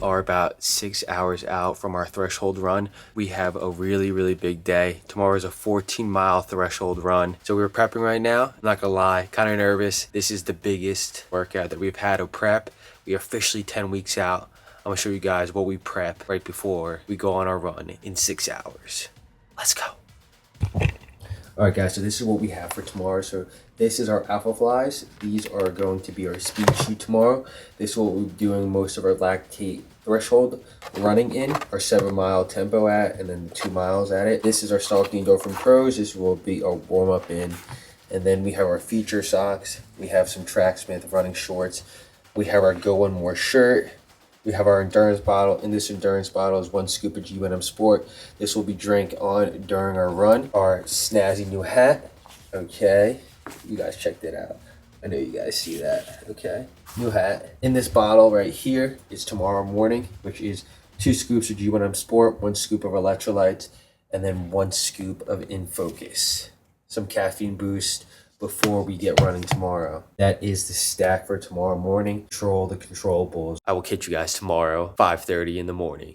are about 6 hours out from our threshold run. We have a really big day. Tomorrow is a 14-mile threshold run. So we're prepping right now. I'm not gonna lie, kind of nervous. This is the biggest workout that we've had of prep. We are officially 10 weeks out. I'm gonna show you guys what we prep right before we go on our run in 6 hours. Let's go. All right, guys, so this is what we have for tomorrow. So this is our alpha flies. These are going to be our speed shoot tomorrow. This is what we're doing most of our lactate threshold running in, our 7-mile tempo at, and then the 2 miles at it. This is our Stalking Endorphin Pros. This will be our warm up in. And then we have our feature socks. We have some Tracksmith running shorts. We have our Go One More shirt. We have our endurance bottle. In this endurance bottle is 1 scoop of G1M Sport. This will be drank on during our run. Our snazzy new hat. Okay. You guys check that out. I know you guys see that. Okay. New hat. In this bottle right here is tomorrow morning, which is 2 scoops of G1M Sport, 1 scoop of electrolytes, and then 1 scoop of In Focus. Some caffeine boost before we get running tomorrow. That is the stack for tomorrow morning. Control the controllables. I will catch you guys tomorrow, 5:30 in the morning.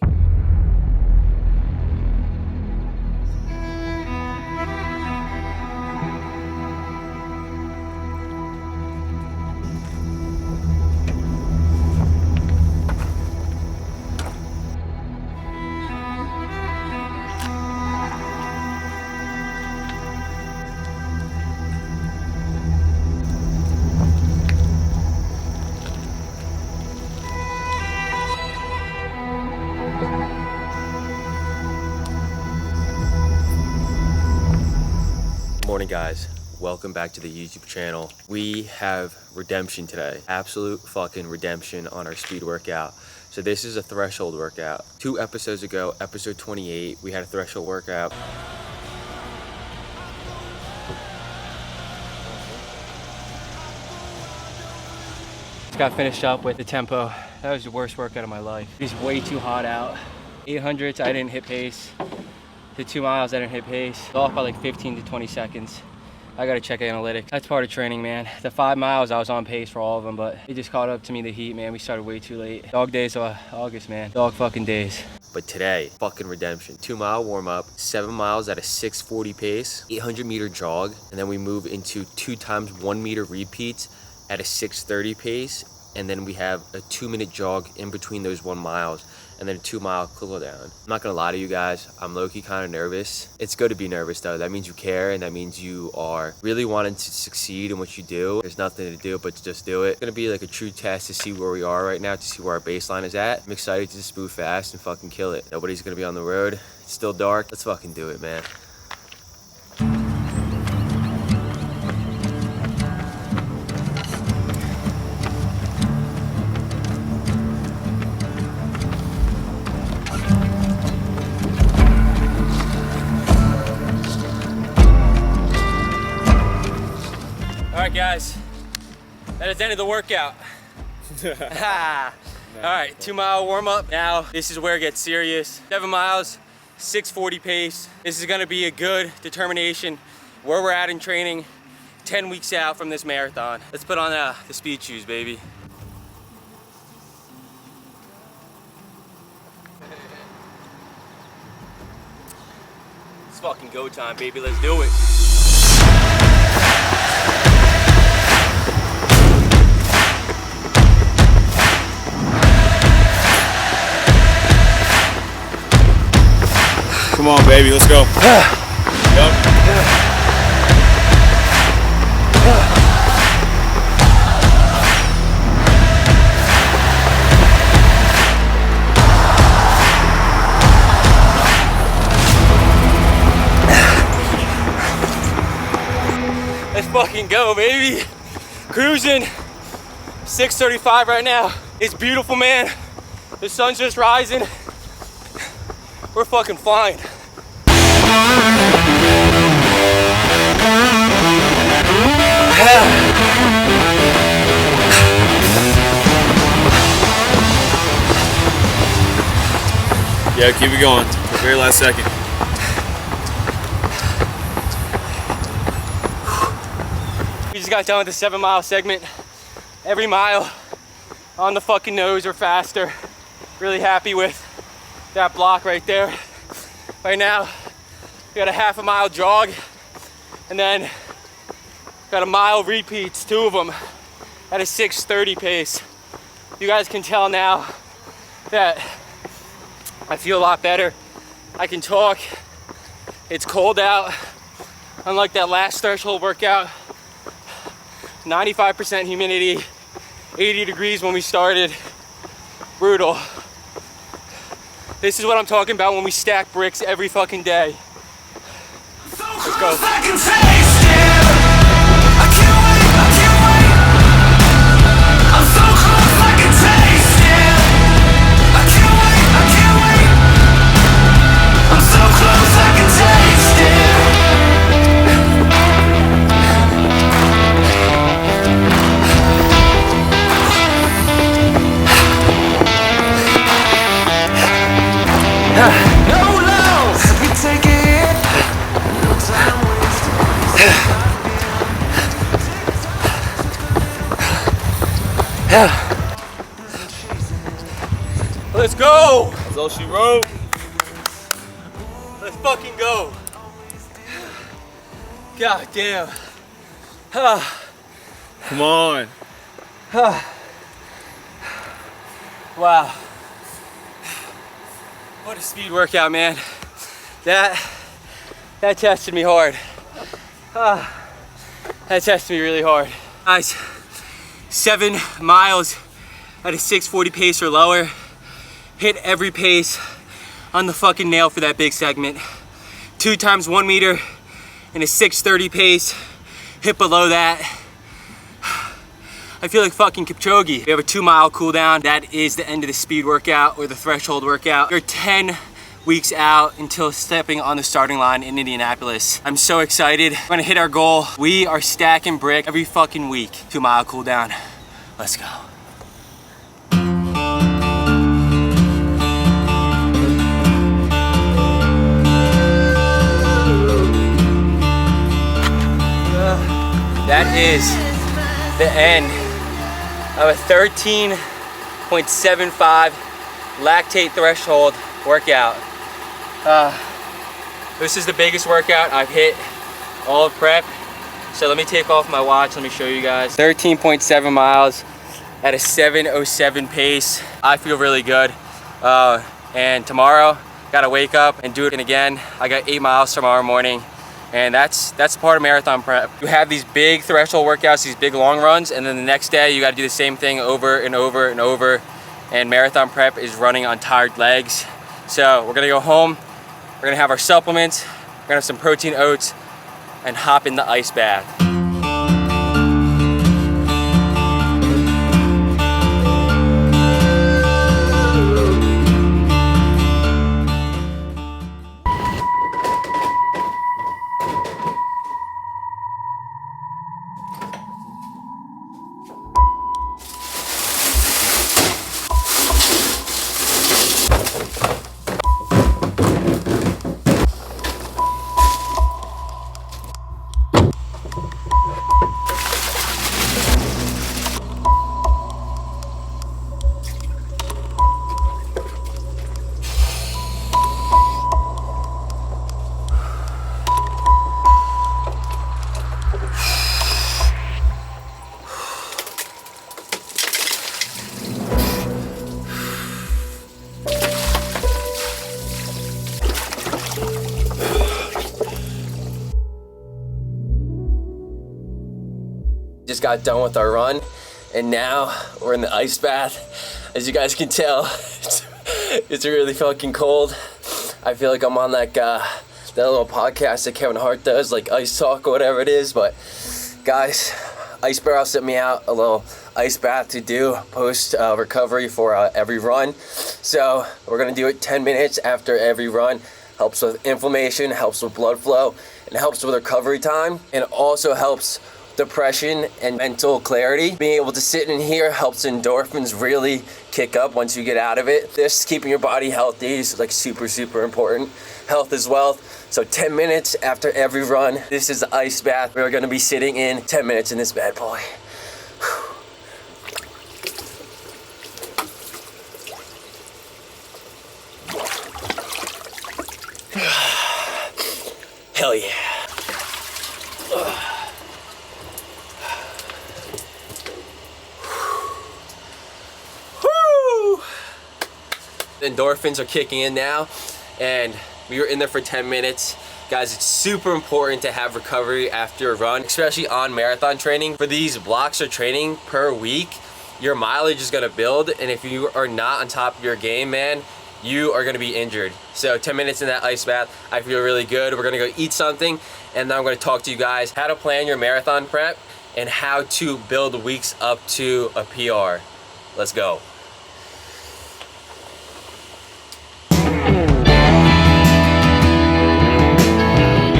Morning, guys. Welcome back to the YouTube channel. We have redemption today. Absolute fucking redemption on our speed workout. So this is a threshold workout. 2 episodes ago, episode 28, we had a threshold workout. Just got finished up with the tempo. That was the worst workout of my life. It's way too hot out. 800s, I didn't hit pace. The 2 miles, I didn't hit pace. Off by like 15 to 20 seconds. I gotta check analytics. That's part of training, man. The 5 miles, I was on pace for all of them, but it just caught up to me, the heat, man. We started way too late. Dog days of August, man. Dog fucking days. But today, fucking redemption. 2-mile warm up, 7 miles at a 6:40 pace, 800-meter jog, and then we move into 2 times 1 meter repeats at a 6:30 pace, and then we have a 2-minute jog in between those 1 miles, and then a 2-mile cool down. I'm not gonna lie to you guys, I'm low-key kind of nervous. It's good to be nervous though. That means you care, and that means you are really wanting to succeed in what you do. There's nothing to do but to just do it. It's gonna be like a true test to see where we are right now, to see where our baseline is at. I'm excited to just move fast and fucking kill it. Nobody's gonna be on the road. It's still dark. Let's fucking do it, man. All right, guys, that is the end of the workout. All right, 2-mile warm up. Now, this is where it gets serious. 7 miles, 6:40 pace. This is gonna be a good determination where we're at in training 10 weeks out from this marathon. Let's put on the speed shoes, baby. It's fucking go time, baby, let's do it. Come on, baby, let's go. Yep. Let's fucking go, baby. Cruising. 6:35 right now. It's beautiful, man. The sun's just rising. We're fucking flying. Yeah, keep it going. The very last second. We just got done with the 7-mile segment. Every mile on the fucking nose or faster. Really happy with that block right there. Right now, we got a half a mile jog, and then got a mile repeats, 2 of them, at a 6:30 pace. You guys can tell now that I feel a lot better. I can talk. It's cold out. Unlike that last threshold workout, 95% humidity, 80 degrees when we started. Brutal. This is what I'm talking about when we stack bricks every fucking day. Let's go. Let's go! That's all she wrote. Let's fucking go! God damn. Come on. Wow. What a speed workout, man. That tested me hard. That tested me really hard. Guys, 7 miles at a 6:40 pace or lower. Hit every pace on the fucking nail for that big segment. 2 times 1 meter in a 6:30 pace. Hit below that. I feel like fucking Kipchoge. We have a 2 mile cool down. That is the end of the speed workout or the threshold workout. We're 10 weeks out until stepping on the starting line in Indianapolis. I'm so excited. We're gonna hit our goal. We are stacking brick every fucking week. 2 mile cool down. Let's go. That is the end of a 13.75 lactate threshold workout. This is the biggest workout I've hit all of prep. So let me take off my watch, let me show you guys. 13.7 miles at a 7:07 pace. I feel really good. And tomorrow, gotta wake up and do it again. I got 8 miles tomorrow morning. And that's part of marathon prep. You have these big threshold workouts, these big long runs, and then the next day you gotta do the same thing over and over and over. And marathon prep is running on tired legs. So we're gonna go home, we're gonna have our supplements, we're gonna have some protein oats, and hop in the ice bath. Just got done with our run, and now we're in the ice bath. As you guys can tell, it's really fucking cold. I feel like I'm on like that little podcast that Kevin Hart does, like Ice Talk or whatever it is. But guys, Ice Barrel sent me out a little ice bath to do post recovery for every run. So we're gonna do it 10 minutes after every run. Helps with inflammation, helps with blood flow, and helps with recovery time, and also helps depression and mental clarity. Being able to sit in here helps endorphins really kick up once you get out of it. This keeping your body healthy is like super important. Health is wealth. So 10 minutes after every run, this is the ice bath. We're gonna be sitting in 10 minutes in this bad boy. Hell yeah. Woo! The endorphins are kicking in now, and we were in there for 10 minutes. Guys, it's super important to have recovery after a run, especially on marathon training. For these blocks of training per week, your mileage is gonna build, and if you are not on top of your game, man, you are gonna be injured. So 10 minutes in that ice bath, I feel really good. We're gonna go eat something, and then I'm gonna talk to you guys how to plan your marathon prep and how to build weeks up to a PR. Let's go.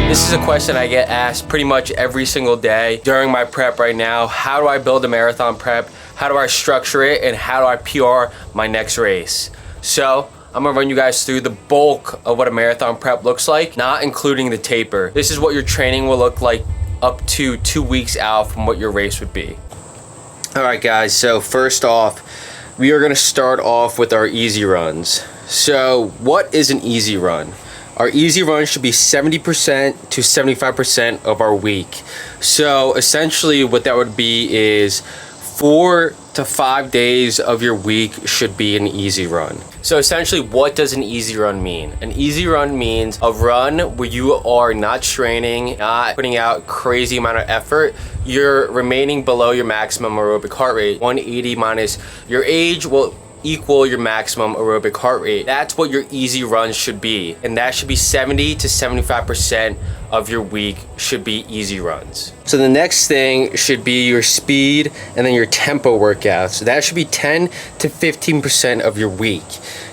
This is a question I get asked pretty much every single day during my prep right now. How do I build a marathon prep? How do I structure it? And how do I PR my next race? So I'm gonna run you guys through the bulk of what a marathon prep looks like, not including the taper. This is what your training will look like up to 2 weeks out from what your race would be. All right, guys, so first off, we are gonna start off with our easy runs. So what is an easy run? Our easy run should be 70% to 75% of our week. So essentially what that would be is 4 to 5 days of your week should be an easy run. So essentially, what does an easy run mean? An easy run means a run where you are not straining, not putting out crazy amount of effort. You're remaining below your maximum aerobic heart rate. 180 minus your age will equal your maximum aerobic heart rate. That's what your easy run should be. And that should be 70 to 75% of your week should be easy runs. So the next thing should be your speed and then your tempo workouts. So that should be 10 to 15% of your week.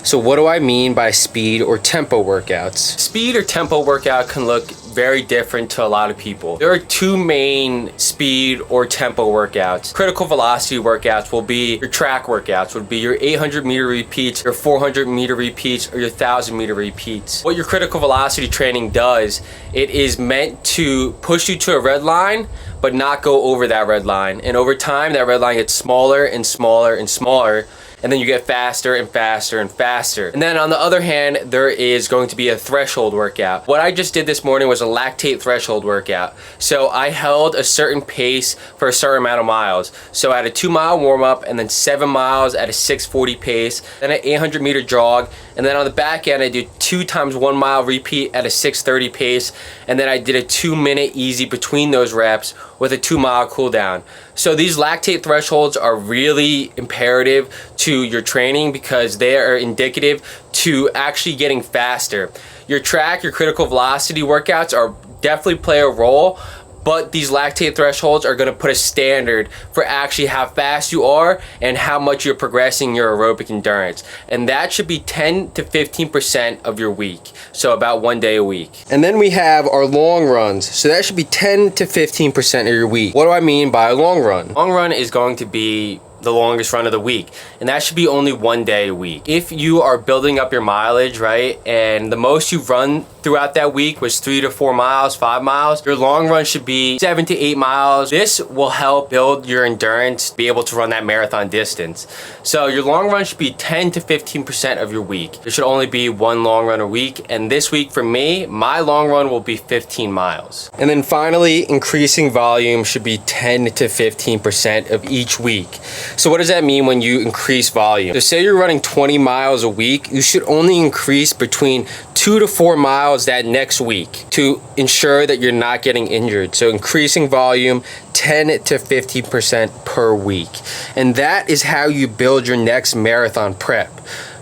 So what do I mean by speed or tempo workouts? Speed or tempo workout can look very different to a lot of people. There are two main speed or tempo workouts. Critical velocity workouts will be your track workouts, would be your 800 meter repeats, your 400 meter repeats, or your 1000 meter repeats. What your critical velocity training does, it is meant to push you to a red line, but not go over that red line. And over time, that red line gets smaller and smaller and smaller, and then you get faster and faster and faster. And then on the other hand, there is going to be a threshold workout. What I just did this morning was a lactate threshold workout. So I held a certain pace for a certain amount of miles. So I had a 2-mile warm up and then 7 miles at a 640 pace, then an 800 meter jog. And then on the back end, I did 2 times 1 mile repeat at a 630 pace. And then I did a 2-minute easy between those reps with a 2-mile cool down. So these lactate thresholds are really imperative to your training because they are indicative to actually getting faster. Your track, your critical velocity workouts are definitely play a role, but these lactate thresholds are gonna put a standard for actually how fast you are and how much you're progressing your aerobic endurance. And that should be 10 to 15% of your week. So about 1 day a week. And then we have our long runs. So that should be 10 to 15% of your week. What do I mean by a long run? Long run is going to be the longest run of the week, and that should be only 1 day a week. If you are building up your mileage, right, and the most you've run throughout that week was 3 to 4 miles, 5 miles, your long run should be 7 to 8 miles. This will help build your endurance, be able to run that marathon distance. So your long run should be 10 to 15% of your week. There should only be 1 long run a week, and this week for me, my long run will be 15 miles. And then finally, increasing volume should be 10 to 15% of each week. So what does that mean when you increase volume? So say you're running 20 miles a week, you should only increase between 2 to 4 miles that next week to ensure that you're not getting injured. So increasing volume 10 to 15% per week. And that is how you build your next marathon prep.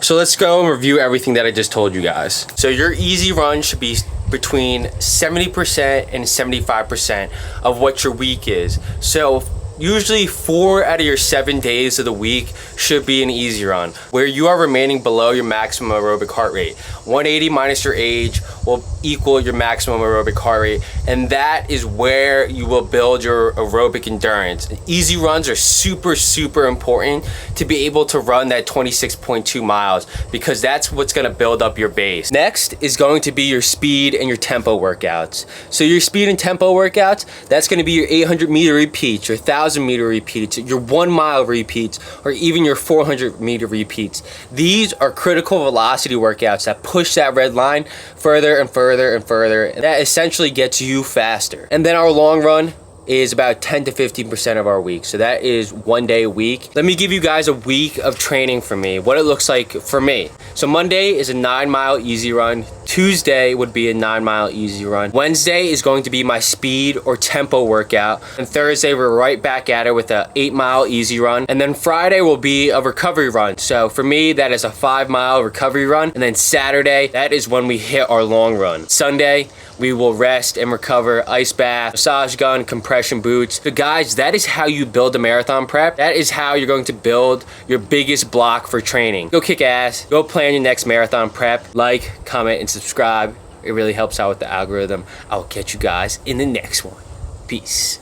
So let's go and review everything that I just told you guys. So your easy run should be between 70% and 75% of what your week is. So usually 4 out of your 7 days of the week should be an easy run, where you are remaining below your maximum aerobic heart rate. 180 minus your age will equal your maximum aerobic heart rate, and that is where you will build your aerobic endurance. Easy runs are super, super important to be able to run that 26.2 miles, because that's what's gonna build up your base. Next is going to be your speed and your tempo workouts. So your speed and tempo workouts, that's gonna be your 800 meter repeats, your 1000 1,000-meter repeats, your 1-mile repeats, or even your 400-meter repeats. These are critical velocity workouts that push that red line further and further and further. That essentially gets you faster. And then our long run is about 10 to 15% of our week. So that is 1 day a week. Let me give you guys a week of training for me, what it looks like for me. So Monday is a 9-mile easy run. Tuesday would be a 9-mile easy run. Wednesday is going to be my speed or tempo workout. And Thursday, we're right back at it with a 8-mile easy run. And then Friday will be a recovery run. So for me, that is a 5-mile recovery run. And then Saturday, that is when we hit our long run. Sunday, we will rest and recover, ice bath, massage gun, compression boots. So guys, that is how you build a marathon prep. That is how you're going to build your biggest block for training. Go kick ass, go plan your next marathon prep. Like, comment, and subscribe. It really helps out with the algorithm. I'll catch you guys in the next one. Peace.